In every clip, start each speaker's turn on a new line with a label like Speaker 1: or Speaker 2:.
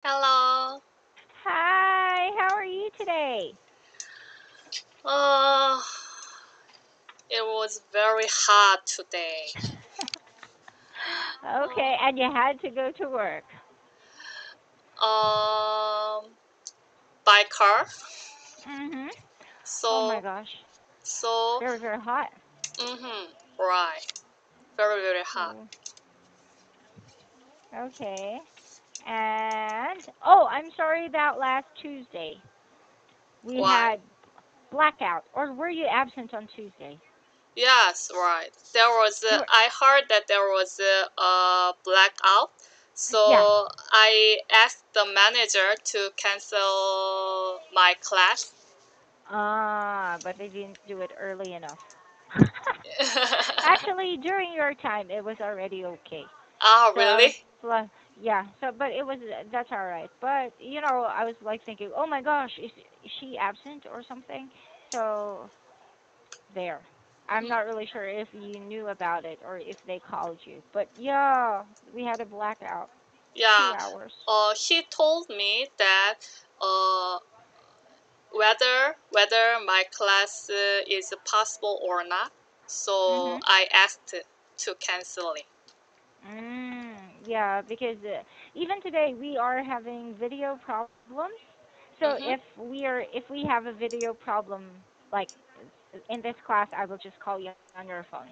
Speaker 1: Hello.
Speaker 2: Hi, how are you today?
Speaker 1: Uh, it was very hot today.
Speaker 2: Okay, and you had to go to work.
Speaker 1: Um, by car.
Speaker 2: Mhm. Oh my
Speaker 1: So,
Speaker 2: gosh.
Speaker 1: so,
Speaker 2: Very, very hot.
Speaker 1: right. Very, very hot.
Speaker 2: Oh, okay. And I'm sorry about last Tuesday. We
Speaker 1: Why?
Speaker 2: had blackout. Or were you absent on Tuesday?
Speaker 1: Yes, right.
Speaker 2: You were.
Speaker 1: I heard that there was a blackout.
Speaker 2: Yeah.
Speaker 1: So I asked the manager to cancel my class.
Speaker 2: But they didn't do it early enough. Actually, during your time, it was already okay.
Speaker 1: Ah,
Speaker 2: So I was
Speaker 1: really?
Speaker 2: like, yeah. So, but it was that's all right. But I was like thinking, oh my gosh, is she absent or something? So there. I'm
Speaker 1: Mhm.
Speaker 2: not really sure if you knew about it or if they called you. But yeah, we had a blackout.
Speaker 1: Yeah.
Speaker 2: 2 hours.
Speaker 1: He told me that uh, whether my class is possible or not. So
Speaker 2: Mhm.
Speaker 1: I asked to cancel it.
Speaker 2: Yeah, because even today we are having video problems. So
Speaker 1: Mhm.
Speaker 2: if we have a video problem, like in this class, I will just call you on your phone.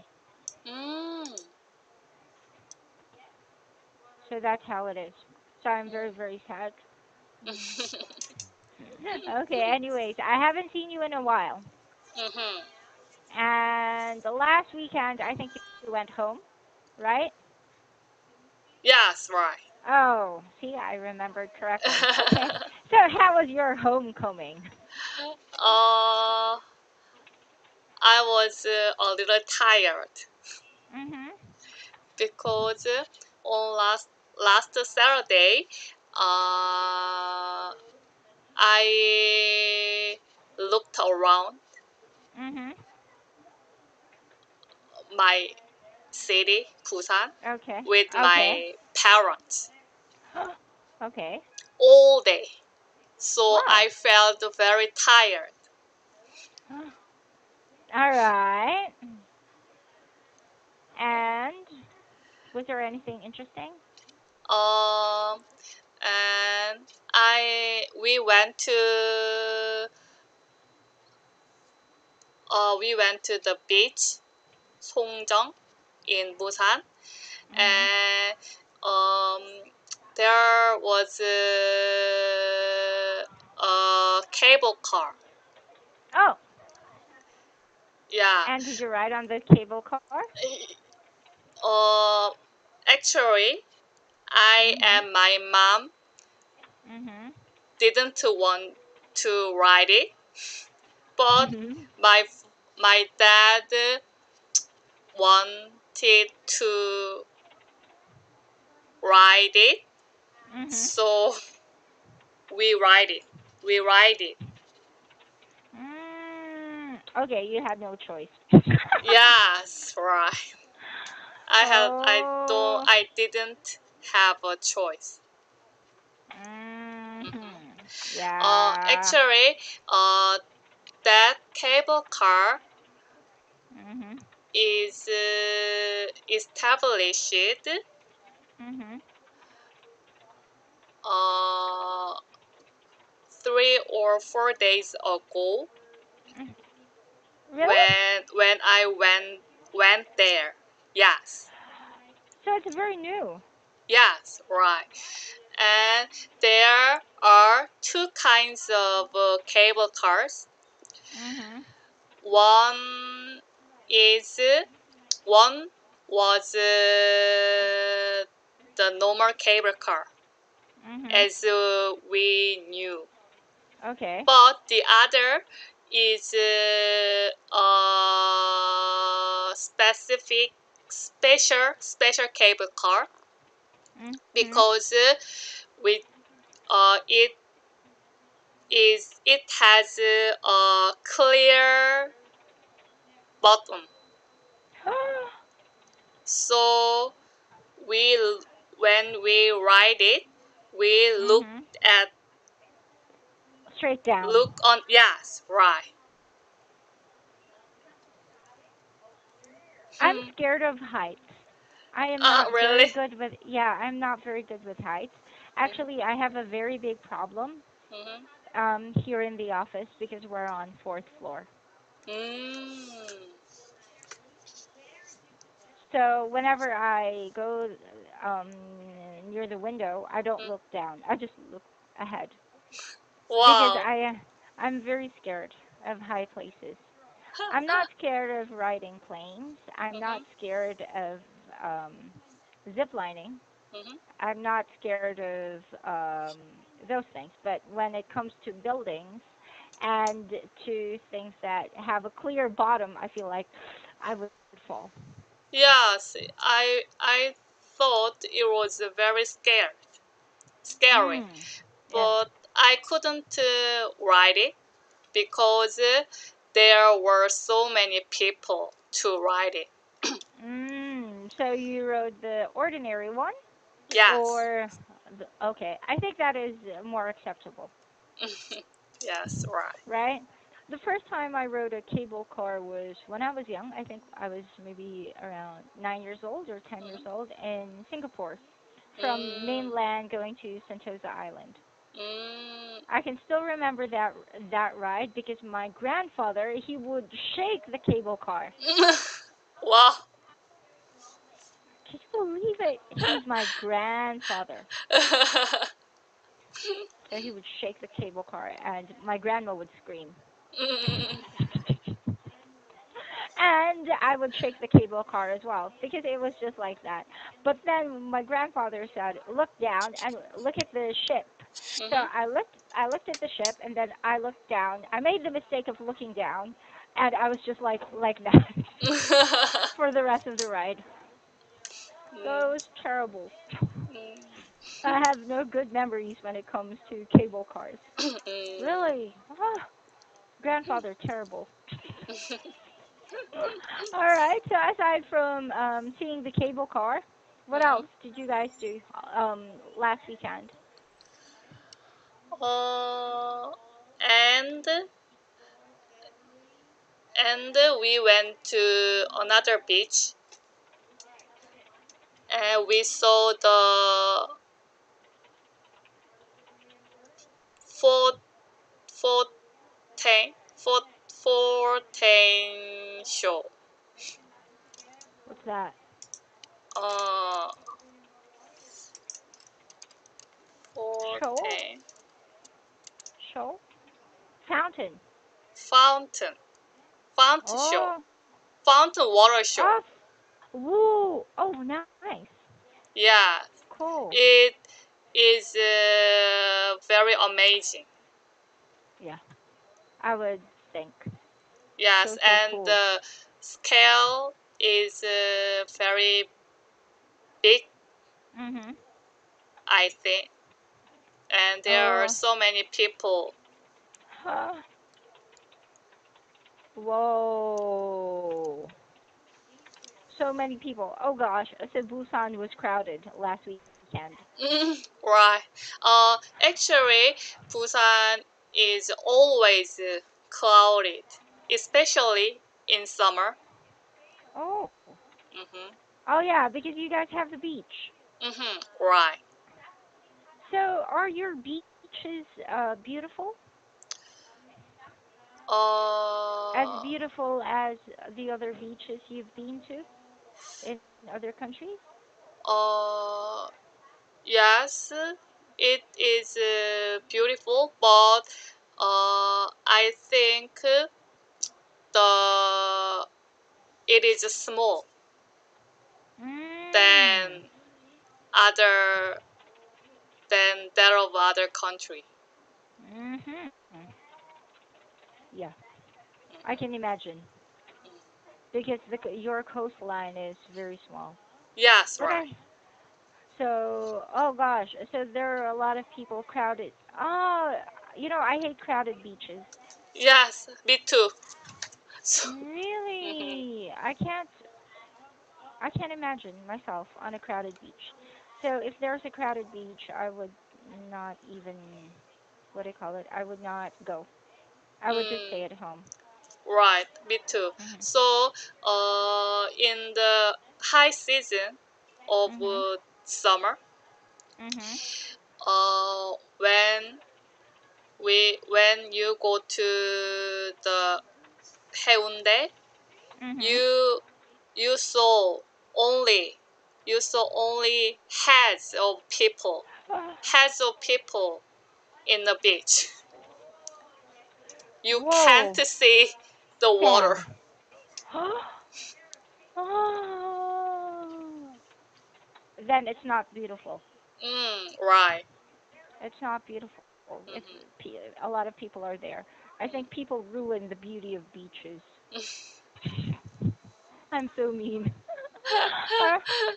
Speaker 1: Mm.
Speaker 2: So that's how it is. So I'm very, very sad. Okay, anyways, I haven't seen you in a while.
Speaker 1: Mhm.
Speaker 2: And the last weekend, I think you went home, right?
Speaker 1: Yes, right.
Speaker 2: Oh, see, I remembered correctly. Okay. So how was your homecoming?
Speaker 1: uh, I was a little tired
Speaker 2: Mhm.
Speaker 1: because on last Saturday, uh, I looked around
Speaker 2: Mhm.
Speaker 1: my city, Busan,
Speaker 2: Okay.
Speaker 1: with
Speaker 2: Okay.
Speaker 1: my parents
Speaker 2: Okay.
Speaker 1: all day. So
Speaker 2: Wow.
Speaker 1: I felt very tired.
Speaker 2: All right. And was there anything interesting?
Speaker 1: Um, and I we went to the beach, Songjeong, in Busan,
Speaker 2: Mhm.
Speaker 1: and there was a cable car.
Speaker 2: Oh,
Speaker 1: Yeah.
Speaker 2: and did you ride on the cable car?
Speaker 1: Uh, Actually, I
Speaker 2: Mhm.
Speaker 1: and my mom
Speaker 2: Mhm.
Speaker 1: didn't want to ride it, but
Speaker 2: Mhm.
Speaker 1: my my dad wanted to ride it,
Speaker 2: Mhm.
Speaker 1: so we ride it. We ride it.
Speaker 2: Okay, you had no choice.
Speaker 1: Yes, right.
Speaker 2: Oh.
Speaker 1: I didn't have a choice.
Speaker 2: Mhm.
Speaker 1: Mhm.
Speaker 2: Yeah.
Speaker 1: Actually, that cable car
Speaker 2: Mhm.
Speaker 1: is established
Speaker 2: Mhm.
Speaker 1: uh, 3 or 4 days ago
Speaker 2: Mm. Really?
Speaker 1: when I went there. Yes,
Speaker 2: So it's very new.
Speaker 1: yes, right. And there are two kinds of cable cars.
Speaker 2: Mhm.
Speaker 1: One is one was the normal cable car
Speaker 2: Mhm.
Speaker 1: as we knew,
Speaker 2: Okay.
Speaker 1: but the other is special cable car
Speaker 2: Mhm.
Speaker 1: because we it it has a clear bottom. So we when we ride it, we
Speaker 2: Mhm. Straight down.
Speaker 1: look on. Yes, right.
Speaker 2: I'm
Speaker 1: Hmm.
Speaker 2: scared of heights. I am not very
Speaker 1: Really?
Speaker 2: good with, yeah, I'm not very good with heights. Actually, I have a very big problem
Speaker 1: Mm-hmm.
Speaker 2: here in the office because we're on fourth floor.
Speaker 1: Mm.
Speaker 2: So whenever I go um near the window, I don't
Speaker 1: Mm.
Speaker 2: look down. I just look ahead because
Speaker 1: Wow.
Speaker 2: I'm very scared of high places. I'm not scared of riding planes. I'm not
Speaker 1: Mm-hmm.
Speaker 2: scared of um zip lining.
Speaker 1: Mm-hmm.
Speaker 2: I'm not scared of those things. But when it comes to buildings and to things that have a clear bottom, I feel like I would fall.
Speaker 1: Yes, I thought it was very scary,
Speaker 2: Mm. Yeah.
Speaker 1: but I couldn't ride it because there were so many people to ride it.
Speaker 2: So you rode the ordinary one,
Speaker 1: Yes.
Speaker 2: or okay? I think that is more acceptable,
Speaker 1: Yes, right.
Speaker 2: right? The first time I rode a cable car was when I was young. I think I was maybe around 9 years old or 10 years
Speaker 1: Mm-hmm.
Speaker 2: old in Singapore, from
Speaker 1: Mm,
Speaker 2: mainland going to Sentosa Island.
Speaker 1: mm.
Speaker 2: I can still remember that ride because my grandfather he would shake the cable car.
Speaker 1: Wow.
Speaker 2: Can you believe it? He's my grandfather. So he would shake the cable car, and my grandma would scream.
Speaker 1: Mm.
Speaker 2: And I would shake the cable car as well because it was just like that. But then my grandfather said, "Look down and look at the ship." So
Speaker 1: Mhm.
Speaker 2: I looked at the ship, and then I looked down. I made the mistake of looking down, and I was just like that for the rest of the ride. So it was terrible. I have no good memories when it comes to cable cars. Really? Ah, grandfather, terrible. All right. So aside from seeing the cable car, what else
Speaker 1: Mhm.
Speaker 2: did you guys do um, last weekend?
Speaker 1: Uh, and and we went to another beach and we saw the fort Fortain show.
Speaker 2: What's that?
Speaker 1: Uh,
Speaker 2: Show?
Speaker 1: Fortain
Speaker 2: Show? Fountain.
Speaker 1: fountain fountain show,
Speaker 2: Oh.
Speaker 1: fountain water show.
Speaker 2: Oh. Woo. Oh, nice.
Speaker 1: Yeah,
Speaker 2: Cool.
Speaker 1: it is very amazing.
Speaker 2: Yeah, I would think.
Speaker 1: Yes,
Speaker 2: So, so
Speaker 1: and
Speaker 2: cool.
Speaker 1: the scale is very big,
Speaker 2: Mhm.
Speaker 1: I think, and there are
Speaker 2: Oh.
Speaker 1: so many people.
Speaker 2: Huh. Whoa. So many people. Oh gosh. So Busan was crowded last weekend.
Speaker 1: Right. Actually, Busan is always clouded, especially in summer.
Speaker 2: Oh.
Speaker 1: Mhm.
Speaker 2: Oh yeah, because you guys have the beach.
Speaker 1: Mhm. Right.
Speaker 2: So are your beaches beautiful? As
Speaker 1: Uh.
Speaker 2: beautiful as the other beaches you've been to in other countries?
Speaker 1: Uh. Yes, it is beautiful, but I think the it is small
Speaker 2: Mm.
Speaker 1: than other than that of other country.
Speaker 2: Mhm. Yeah, I can imagine because your coastline is very small.
Speaker 1: Yes,
Speaker 2: But
Speaker 1: right.
Speaker 2: oh gosh, so there are a lot of people crowded. Oh, I hate crowded beaches.
Speaker 1: Yes, me too. So, mhm.
Speaker 2: Really? I can't imagine myself on a crowded beach. So if there's a crowded beach, I would not even, what do you call it? I would not go. I would just stay
Speaker 1: Mm,
Speaker 2: at home.
Speaker 1: right, me too.
Speaker 2: Mhm.
Speaker 1: So, in the high season of
Speaker 2: Mhm.
Speaker 1: summer,
Speaker 2: Mhm.
Speaker 1: when you go to the Haeundae,
Speaker 2: Mhm.
Speaker 1: you you saw only you saw only heads of people in the beach. You can't
Speaker 2: Whoa.
Speaker 1: see the water.
Speaker 2: Damn. Oh. Then it's not beautiful.
Speaker 1: Right.
Speaker 2: It's not beautiful. If
Speaker 1: Hmm.
Speaker 2: a lot of people are there, I think people ruin the beauty of beaches. I'm so mean.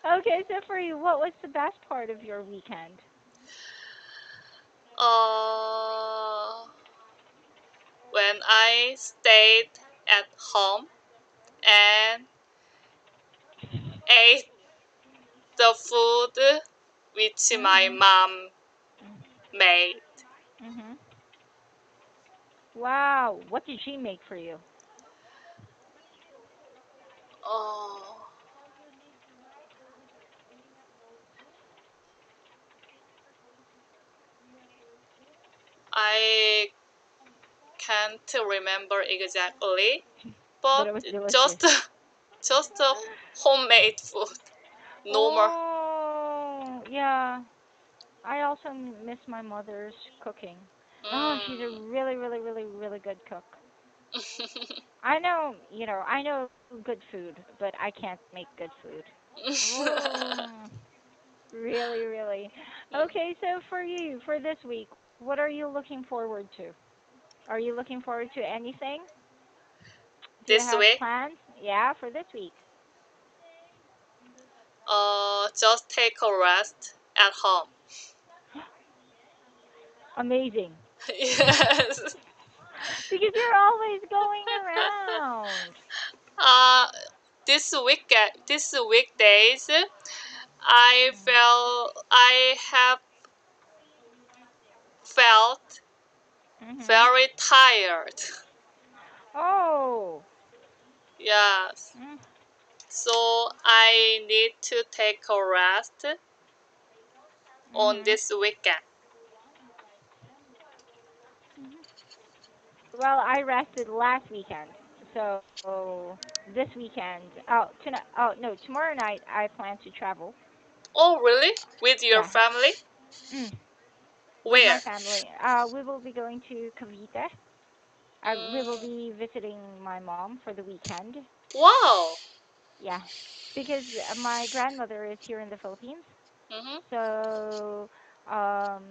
Speaker 2: Okay, so for you, what was the best part of your weekend?
Speaker 1: uh, when I stayed at home and ate the food which my
Speaker 2: Mhm.
Speaker 1: mom made.
Speaker 2: Mhm. Wow, what did she make for you?
Speaker 1: Oh, I can't remember exactly,
Speaker 2: But
Speaker 1: but
Speaker 2: it was delicious.
Speaker 1: just just a homemade food, normal.
Speaker 2: Oh, yeah. I also miss my mother's cooking. Oh, she's a
Speaker 1: Mm.
Speaker 2: really, really, really, really good cook. I know, I know good food, but I can't make good food. Oh, really, really. Okay, so for you, for this week, what are you looking forward to? Are you looking forward to anything? Do you
Speaker 1: This
Speaker 2: have
Speaker 1: week,
Speaker 2: plans? Yeah, for this week.
Speaker 1: just take a rest at home.
Speaker 2: Amazing.
Speaker 1: Yes.
Speaker 2: Because you're always going around.
Speaker 1: Uh, this weekdays, I have felt
Speaker 2: Mhm.
Speaker 1: very tired.
Speaker 2: Oh.
Speaker 1: Yes.
Speaker 2: Mm.
Speaker 1: So I need to take a rest on
Speaker 2: Mhm.
Speaker 1: this weekend.
Speaker 2: Mhm. Well, I rested last weekend, so this weekend. Oh no, tomorrow night I plan to travel.
Speaker 1: Oh, really? With your
Speaker 2: Yeah.
Speaker 1: family?
Speaker 2: Mm. With my
Speaker 1: Where?
Speaker 2: family. We will be going to Cavite. We will
Speaker 1: Mm,
Speaker 2: be visiting my mom for the weekend.
Speaker 1: wow.
Speaker 2: Yeah, because my grandmother is here in the Philippines.
Speaker 1: Mm-hmm.
Speaker 2: So, um,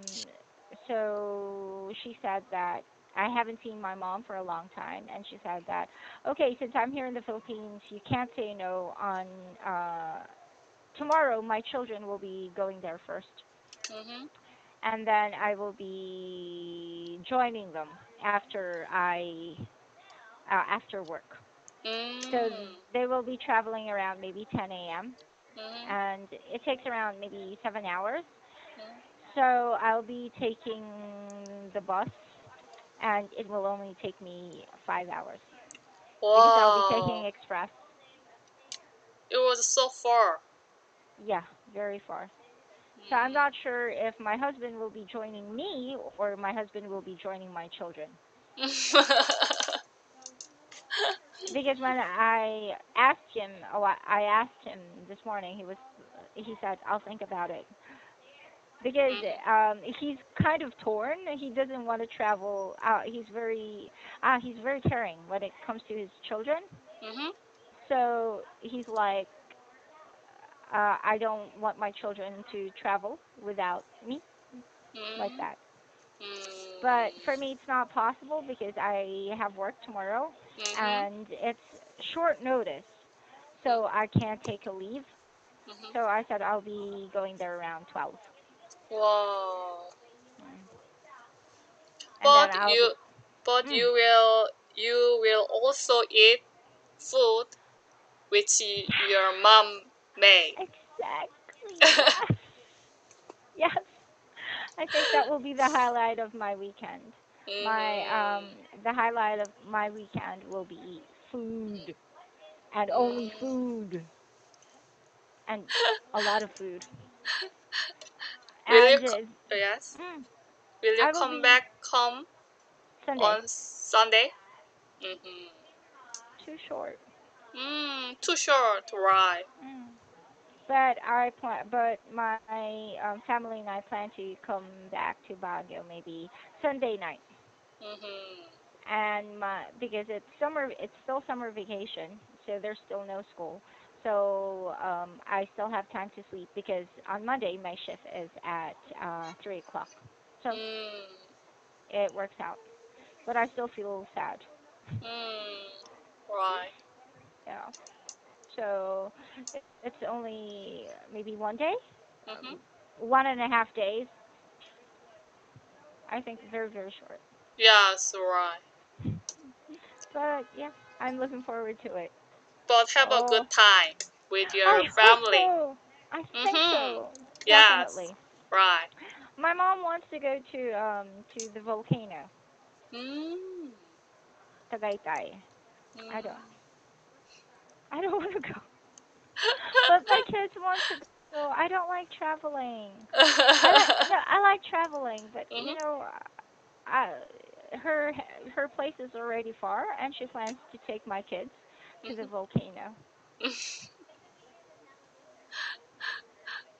Speaker 2: so she said that I haven't seen my mom for a long time, and she said that, okay, since I'm here in the Philippines, you can't say no. On tomorrow, my children will be going there first,
Speaker 1: Mm-hmm.
Speaker 2: and then I will be joining them after work. So
Speaker 1: Mm,
Speaker 2: they will be traveling around maybe 10 a.m.
Speaker 1: mm-hmm.
Speaker 2: and it takes around maybe 7 hours.
Speaker 1: Mm.
Speaker 2: So I'll be taking the bus, and it will only take me 5 hours because I'll be taking
Speaker 1: Wow.
Speaker 2: express.
Speaker 1: It was so far.
Speaker 2: Yeah, very far. So I'm not
Speaker 1: Mm.
Speaker 2: sure if my husband will be joining me or my husband will be joining my children. Because when I asked him this morning. He said, "I'll think about it." Because
Speaker 1: Mhm.
Speaker 2: he's kind of torn. He doesn't want to travel. He's very caring when it comes to his children.
Speaker 1: Mhm.
Speaker 2: So he's like, I don't want my children to travel without me, like
Speaker 1: Mhm.
Speaker 2: that. But for
Speaker 1: Mm.
Speaker 2: me, it's not possible because I have work tomorrow,
Speaker 1: Mhm.
Speaker 2: and it's short notice, so I can't take a leave.
Speaker 1: Mhm.
Speaker 2: So I said I'll be going there around 12.
Speaker 1: Wow.
Speaker 2: Mm. And then
Speaker 1: But
Speaker 2: I'll be.
Speaker 1: you, but
Speaker 2: Mm.
Speaker 1: you will also eat food which your mom made.
Speaker 2: Exactly. Yes. Yes. I think that will be the highlight of my weekend. My
Speaker 1: Mm-hmm.
Speaker 2: the highlight of my weekend will be food and only
Speaker 1: Mm.
Speaker 2: food and a lot of food.
Speaker 1: Will you?
Speaker 2: And
Speaker 1: Yes.
Speaker 2: mm,
Speaker 1: Will you
Speaker 2: I will
Speaker 1: come
Speaker 2: be
Speaker 1: back home
Speaker 2: Sunday.
Speaker 1: on Sunday? Mm-hmm.
Speaker 2: Too short.
Speaker 1: Too short, right?
Speaker 2: Mm. But but my family and I plan to come back to Baguio maybe Sunday night.
Speaker 1: Mm-hmm.
Speaker 2: And my because it's still summer vacation, so there's still no school. So I still have time to sleep because on Monday my shift is at 3 o'clock. So
Speaker 1: Mm.
Speaker 2: it works out. But I still feel sad.
Speaker 1: Mm. Right.
Speaker 2: Yeah. So it's only maybe one day,
Speaker 1: Mm-hmm.
Speaker 2: 1.5 days. I think very short.
Speaker 1: Yes, right.
Speaker 2: But yeah, I'm looking forward to it.
Speaker 1: But have a
Speaker 2: Oh,
Speaker 1: good time with your
Speaker 2: I hope
Speaker 1: family.
Speaker 2: so. I think
Speaker 1: Mm-hmm.
Speaker 2: so.
Speaker 1: Yes,
Speaker 2: Definitely.
Speaker 1: right.
Speaker 2: My mom wants to go to the volcano,
Speaker 1: Mm.
Speaker 2: Tagaytay. I don't.
Speaker 1: Mm.
Speaker 2: I don't want to go. But my kids want to go. I don't like traveling. I like no, I like traveling, but
Speaker 1: Mm-hmm.
Speaker 2: I her her place is already far, and she plans to take my kids to the volcano.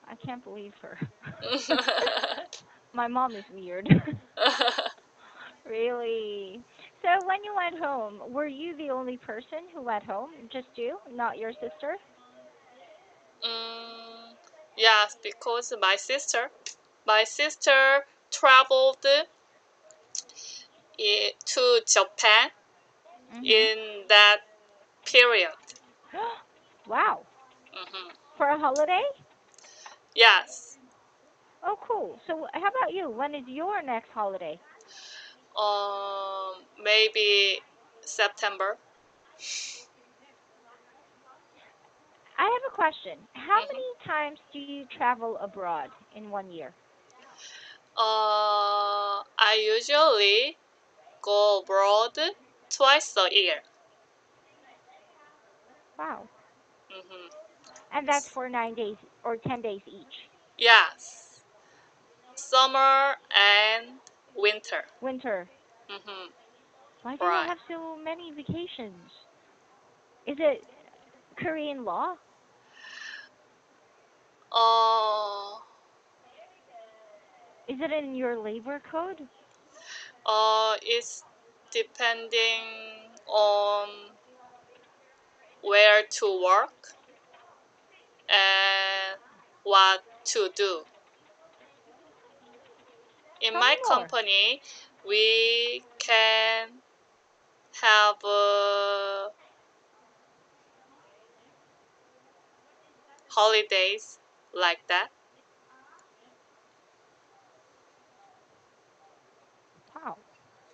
Speaker 2: I can't believe her. My mom is weird. Really. So when you went home, were you the only person who went home? Just you, not your sister?
Speaker 1: Mm, yes, because my sister traveled to Japan
Speaker 2: Mhm.
Speaker 1: in that period.
Speaker 2: Wow.
Speaker 1: Hmm.
Speaker 2: For a holiday?
Speaker 1: Yes.
Speaker 2: Oh, cool. So how about you? When is your next holiday?
Speaker 1: Maybe September.
Speaker 2: I have a question. How
Speaker 1: Hmm.
Speaker 2: many times do you travel abroad in one year?
Speaker 1: I usually go abroad twice a year.
Speaker 2: Wow.
Speaker 1: Hmm.
Speaker 2: And that's for 9 days or 10 days each.
Speaker 1: Yes, summer and winter.
Speaker 2: Winter.
Speaker 1: Hmm.
Speaker 2: Why do they
Speaker 1: Right.
Speaker 2: have so many vacations? Is it Korean law?
Speaker 1: Uh,
Speaker 2: Is it in your labor code?
Speaker 1: it's depending on where to work and what to do. In
Speaker 2: Tell me
Speaker 1: my
Speaker 2: more.
Speaker 1: company, we can have holidays like that.
Speaker 2: Wow.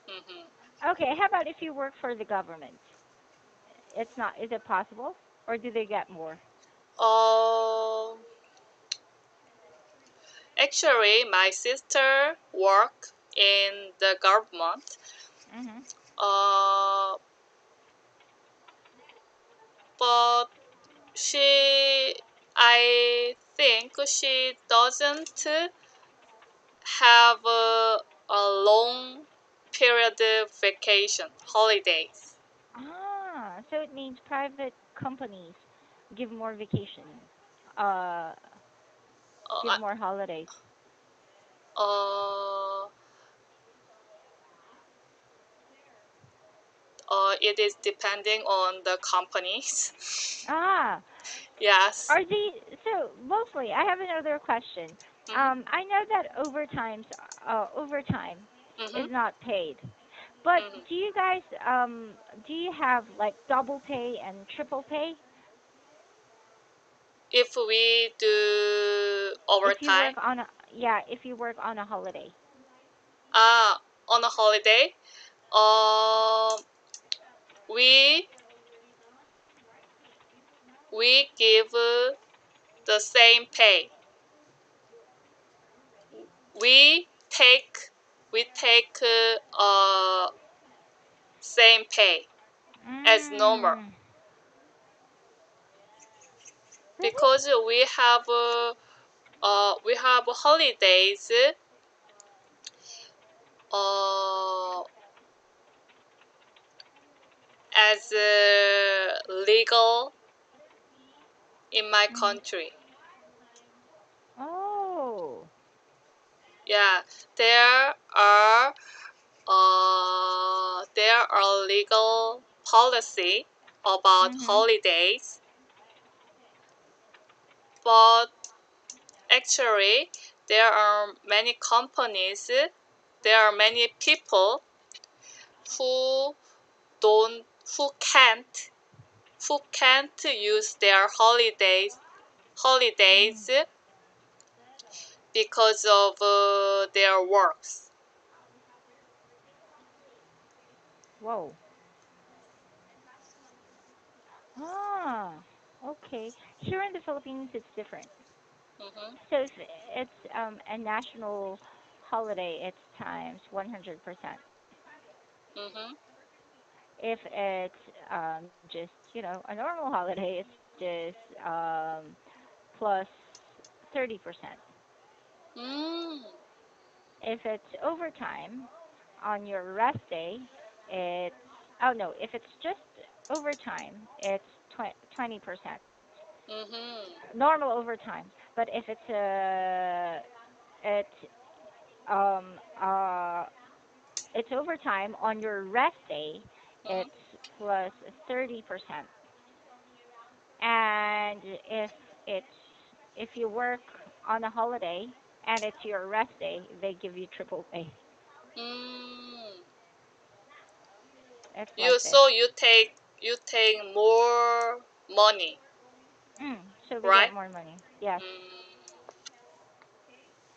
Speaker 1: Hmm.
Speaker 2: Okay, how about if you work for the government? It's not, is it possible? Or do they get more?
Speaker 1: Uh, Actually, my sister work in the government.
Speaker 2: Mhm.
Speaker 1: Uh, but I think she doesn't have a long period of vacation holidays.
Speaker 2: Ah, so it means private companies give more vacation. Uh, give
Speaker 1: Uh,
Speaker 2: more holidays.
Speaker 1: uh, it is depending on the companies.
Speaker 2: Ah,
Speaker 1: Yes.
Speaker 2: are these so mostly? I have another question.
Speaker 1: Mhm.
Speaker 2: I know that overtime is
Speaker 1: Mhm.
Speaker 2: not paid, but
Speaker 1: Mhm.
Speaker 2: do you guys do you have like double pay and triple pay
Speaker 1: If we do
Speaker 2: if you
Speaker 1: overtime,
Speaker 2: work on a yeah if you work on a holiday?
Speaker 1: on a holiday, um, we we give the same pay. We take same pay as normal
Speaker 2: Really?
Speaker 1: because we have holidays uh, as legal in my country.
Speaker 2: Oh.
Speaker 1: Yeah, there are legal policy about
Speaker 2: Mhm.
Speaker 1: holidays, but actually there are many companies, there are many people who don't who can't use their holidays because of their works.
Speaker 2: Whoa. Ah. Okay. Here in the Philippines, it's different.
Speaker 1: Mm-hmm,
Speaker 2: So if it's a national holiday, it's times 100%.
Speaker 1: mm-hmm,
Speaker 2: If it's just a normal holiday, it's just plus 30%.
Speaker 1: mm,
Speaker 2: If it's overtime on your rest day, it's oh no, if it's just overtime, it's 20%.
Speaker 1: mm-hmm,
Speaker 2: Normal overtime. But if it's um uh it's overtime on your rest day,
Speaker 1: mm-hmm,
Speaker 2: it's plus 30%. And it's if you work on a holiday and it's your rest day, they give you triple pay.
Speaker 1: mm.
Speaker 2: It's
Speaker 1: You
Speaker 2: like this.
Speaker 1: so you take more money,
Speaker 2: So we get
Speaker 1: right?
Speaker 2: more money. Yes.
Speaker 1: Mm,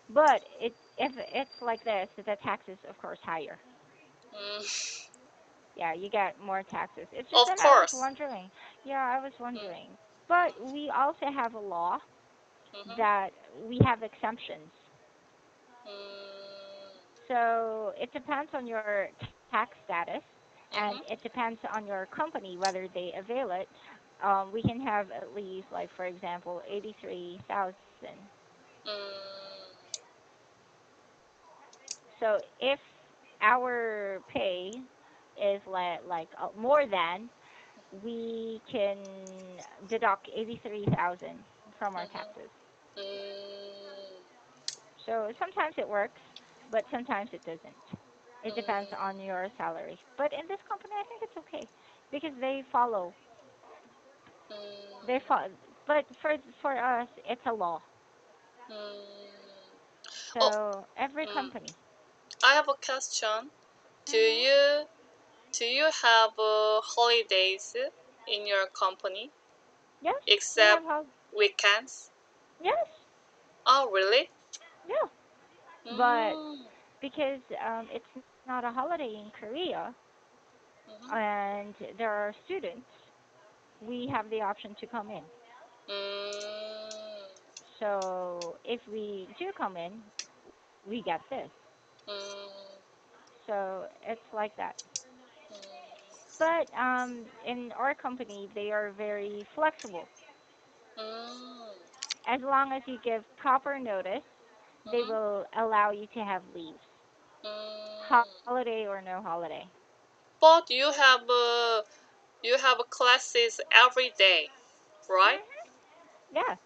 Speaker 2: But if it's like this, the taxes of course higher.
Speaker 1: mm.
Speaker 2: Yeah, you get more taxes. It's just
Speaker 1: Of
Speaker 2: that I was
Speaker 1: course.
Speaker 2: wondering. Yeah, I was
Speaker 1: Mm,
Speaker 2: wondering. But we also have a law
Speaker 1: mm-hmm,
Speaker 2: that we have exemptions.
Speaker 1: mm,
Speaker 2: So it depends on your tax status, and
Speaker 1: mm-hmm,
Speaker 2: it depends on your company whether they avail it. We can have at least, like for example, 83,000.
Speaker 1: mm,
Speaker 2: So if our pay is more than, we can deduct 83,000 from our
Speaker 1: mm-hmm,
Speaker 2: taxes.
Speaker 1: mm,
Speaker 2: So sometimes it works, but sometimes it doesn't. It depends
Speaker 1: mm,
Speaker 2: on your salary. But in this company, I think it's okay because they follow. They
Speaker 1: mm,
Speaker 2: follow. But for us, it's a law.
Speaker 1: mm. Oh,
Speaker 2: So every
Speaker 1: mm.
Speaker 2: company.
Speaker 1: I have a question. Do
Speaker 2: Mhm.
Speaker 1: you do you have holidays in your company
Speaker 2: Yes, we
Speaker 1: except
Speaker 2: have how.
Speaker 1: weekends?
Speaker 2: Yes,
Speaker 1: Oh, really?
Speaker 2: yeah. But
Speaker 1: Mm,
Speaker 2: because it's not a holiday in Korea
Speaker 1: mm-hmm,
Speaker 2: and there are students, we have the option to come in.
Speaker 1: mm,
Speaker 2: So if we do come in, we get this.
Speaker 1: mm,
Speaker 2: So it's like that.
Speaker 1: mm,
Speaker 2: But in our company, they are very flexible.
Speaker 1: mm,
Speaker 2: As long as you give proper notice, they
Speaker 1: mm-hmm,
Speaker 2: will allow you to have leaves,
Speaker 1: mm.
Speaker 2: holiday or no holiday.
Speaker 1: But you have classes every day, right?
Speaker 2: Hmm. Yeah,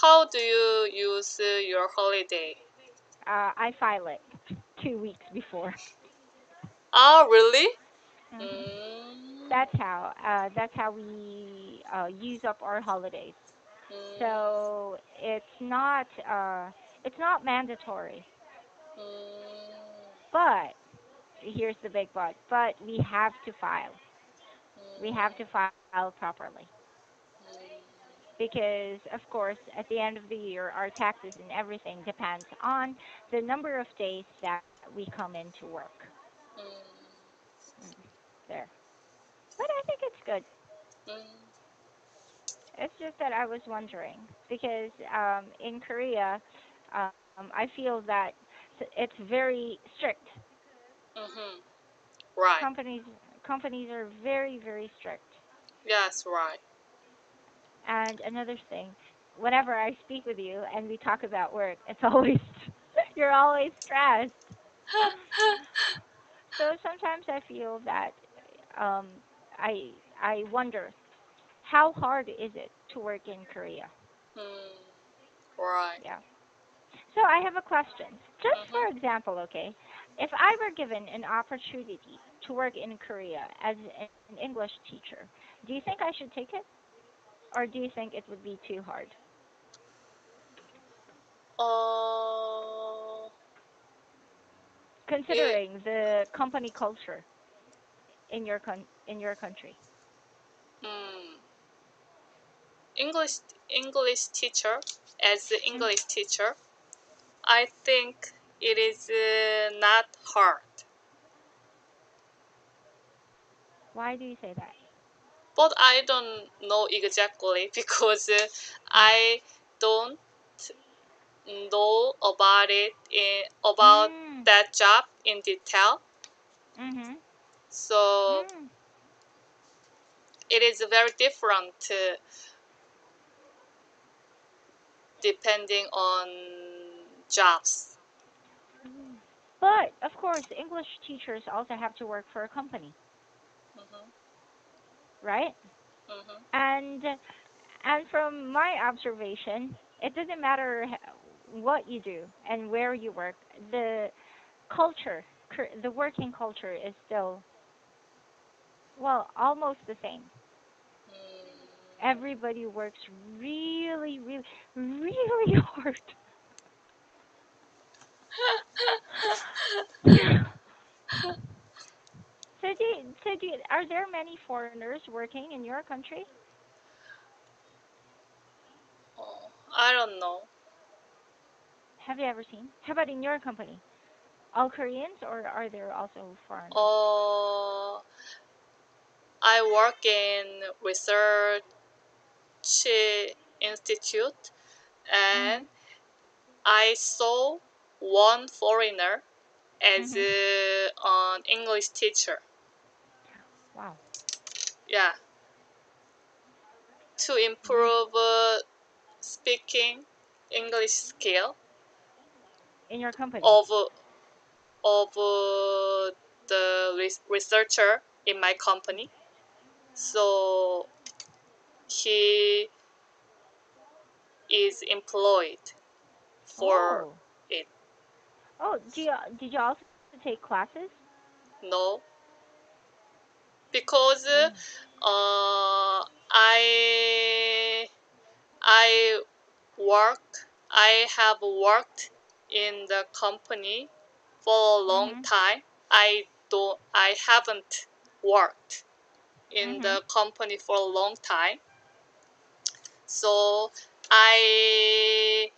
Speaker 1: How do you use your holiday?
Speaker 2: I file it 2 weeks before.
Speaker 1: Ah, really?
Speaker 2: Hmm.
Speaker 1: Mm,
Speaker 2: That's how we use up our holidays.
Speaker 1: mm,
Speaker 2: So it's not mandatory,
Speaker 1: mm,
Speaker 2: but here's the big but we have to file. We have to
Speaker 1: mm,
Speaker 2: file properly
Speaker 1: mm,
Speaker 2: because of course at the end of the year our taxes and everything depends on the number of days that we come in to work.
Speaker 1: mm,
Speaker 2: Mm, there. But I think it's good.
Speaker 1: mm,
Speaker 2: It's just that I was wondering because in Korea, I feel that It's very strict.
Speaker 1: Mhm. Right.
Speaker 2: Companies companies are very very strict.
Speaker 1: Yes, right.
Speaker 2: And another thing, whenever I speak with you and we talk about work, it's always you're always stressed. So sometimes I feel that um I wonder how hard is it to work in Korea?
Speaker 1: Mm, right.
Speaker 2: Yeah. So I have a question. Just
Speaker 1: Mhm.
Speaker 2: for example, okay, if I were given an opportunity to work in Korea as an English teacher, do you think I should take it? Or do you think it would be too hard?
Speaker 1: Uh, it,
Speaker 2: Considering the company culture in your country.
Speaker 1: mm, English English teacher as an
Speaker 2: Mm.
Speaker 1: English teacher, I think it is not hard,
Speaker 2: Why do you say that?
Speaker 1: but I don't know exactly because
Speaker 2: Mm.
Speaker 1: I don't know about it about
Speaker 2: Mm.
Speaker 1: that job in detail.
Speaker 2: Mhm.
Speaker 1: So
Speaker 2: Mm.
Speaker 1: it is very different depending on jobs.
Speaker 2: But of course, English teachers also have to work for a company,
Speaker 1: Mhm.
Speaker 2: right?
Speaker 1: Mhm.
Speaker 2: And from my observation, it doesn't matter what you do and where you work. The culture, the working culture is still well almost the same. Everybody works really, really, really hard. Are there many foreigners working in your country?
Speaker 1: Oh, I don't know.
Speaker 2: Have you ever seen? How about in your company? All Koreans or are there also foreigners?
Speaker 1: Uh, I work in research institute, and
Speaker 2: Mhm.
Speaker 1: I saw one foreigner as
Speaker 2: Mhm.
Speaker 1: an English teacher.
Speaker 2: Wow.
Speaker 1: Yeah, to
Speaker 2: Re-
Speaker 1: improve speaking English skill
Speaker 2: in your company.
Speaker 1: of the researcher in my company. So he is employed for
Speaker 2: Oh.
Speaker 1: it.
Speaker 2: Oh, did you also take classes?
Speaker 1: No, because
Speaker 2: Oh.
Speaker 1: I work I have worked in the company for a long
Speaker 2: Mhm.
Speaker 1: time. I haven't worked in
Speaker 2: Mhm.
Speaker 1: the company for a long time. So I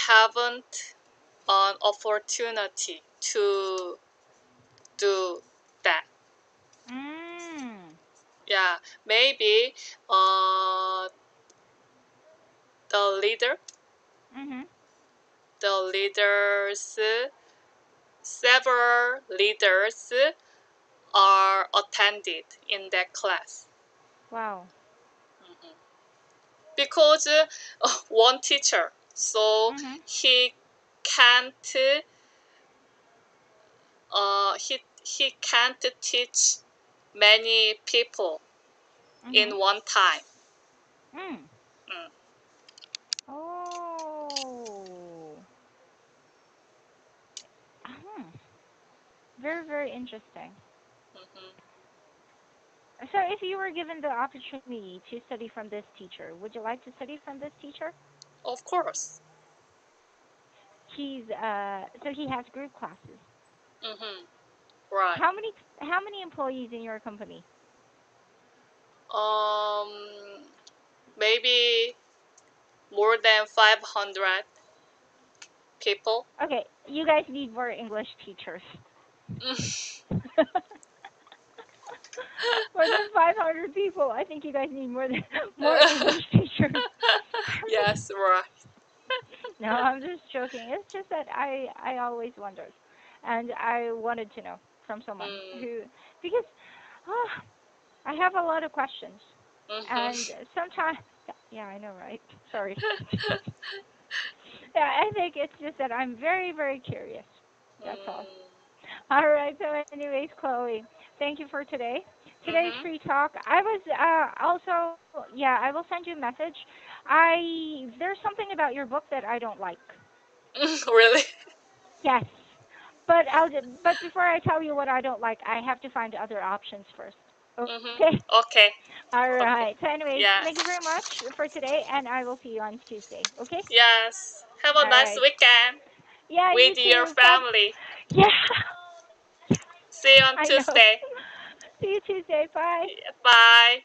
Speaker 1: haven't an opportunity to do that.
Speaker 2: Mm.
Speaker 1: Yeah, maybe uh, the leader,
Speaker 2: Mhm.
Speaker 1: the leaders, several leaders are attended in that class.
Speaker 2: Wow.
Speaker 1: Mhm. Because one teacher, so
Speaker 2: Mhm.
Speaker 1: he can't he can't teach many people
Speaker 2: Mhm.
Speaker 1: in one time.
Speaker 2: Mm.
Speaker 1: Mm.
Speaker 2: Oh. Hmm. Very very interesting.
Speaker 1: Mhm.
Speaker 2: So if you were given the opportunity to study from this teacher, would you like to study from this teacher?
Speaker 1: Of course.
Speaker 2: So he has group classes.
Speaker 1: Mhm. Right.
Speaker 2: How many employees in your company?
Speaker 1: Um, maybe more than 500 people.
Speaker 2: Okay, you guys need more English teachers. For those 500 people, I think you guys need more English teachers.
Speaker 1: Yes, right.
Speaker 2: No, I'm just joking. It's just that I always wondered, and I wanted to know from someone
Speaker 1: Mm.
Speaker 2: who because oh, I have a lot of questions, and
Speaker 1: Mhm.
Speaker 2: sometimes yeah, I know, right? Sorry. Yeah, I think it's just that I'm very very curious. That's all.
Speaker 1: Mm.
Speaker 2: All right. So, anyways, Chloe, thank you for today. Today's
Speaker 1: Mhm.
Speaker 2: free talk. I was also yeah. I will send you a message. There's something about your book that I don't like.
Speaker 1: Really?
Speaker 2: Yes, but before I tell you what I don't like, I have to find other options first.
Speaker 1: Mhm.
Speaker 2: Okay.
Speaker 1: Okay.
Speaker 2: All
Speaker 1: Okay.
Speaker 2: right. So, anyways, thank you
Speaker 1: Yes.
Speaker 2: very much for today, and I will see you on Tuesday. Okay.
Speaker 1: Yes. Have a
Speaker 2: All
Speaker 1: nice
Speaker 2: right.
Speaker 1: weekend
Speaker 2: Yeah. You
Speaker 1: with your
Speaker 2: too. Bye.
Speaker 1: family.
Speaker 2: Yeah.
Speaker 1: See you on
Speaker 2: I know.
Speaker 1: Tuesday.
Speaker 2: See you Tuesday. Bye.
Speaker 1: Bye.